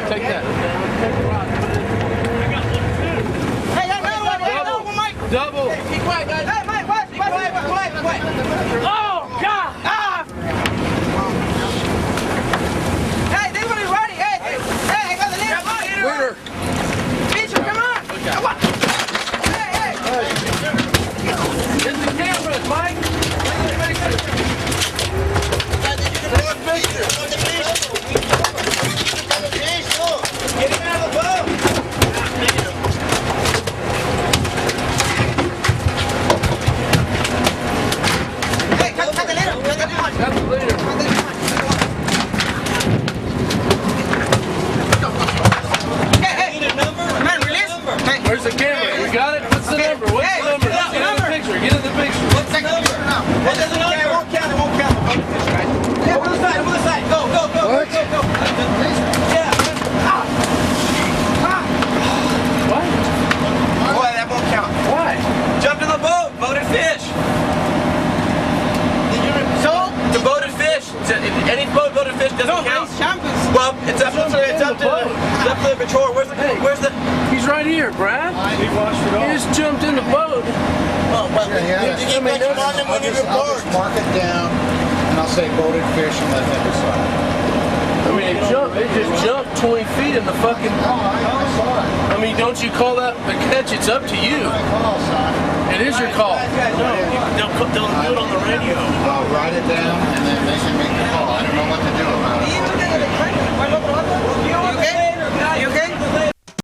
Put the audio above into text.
Take that. Hey, another one, Mike. Double. Hey, be quiet, guys. Hey, Mike, quiet. Oh, God. Ah. Hey, they're gonna be ready. Hey, I got the leader. Winner. Teacher, come on. Come on. Hey. Get the cameras, Mike. Get him out of the boat. Hey, cut the leader. Cut the leader. Hey. Man, release. Hey. Where's the camera? We got it? What's the number? What's the number? Get in the picture. Get in the picture. What's the number? What's the number? It won't count. Yeah, over the side. Go. What? Yeah. What? Boy, that won't count. Why? Jumped in the boat. Boated fish. So? The boated fish. Any boated fish doesn't count. Well, it's up to the patrol. Where's the? He's right here, Brad. He washed it He off. just jumped in the boat. I'll just mark it down, and I'll say boated fish and let them decide. I mean, it just jumped 20 feet in the fucking... I saw it. I mean, don't you call that a catch? It's up to you. My call, son. It is your call. Don't do it on the radio. I'll write it down, and then they can make the call. I don't know what to do.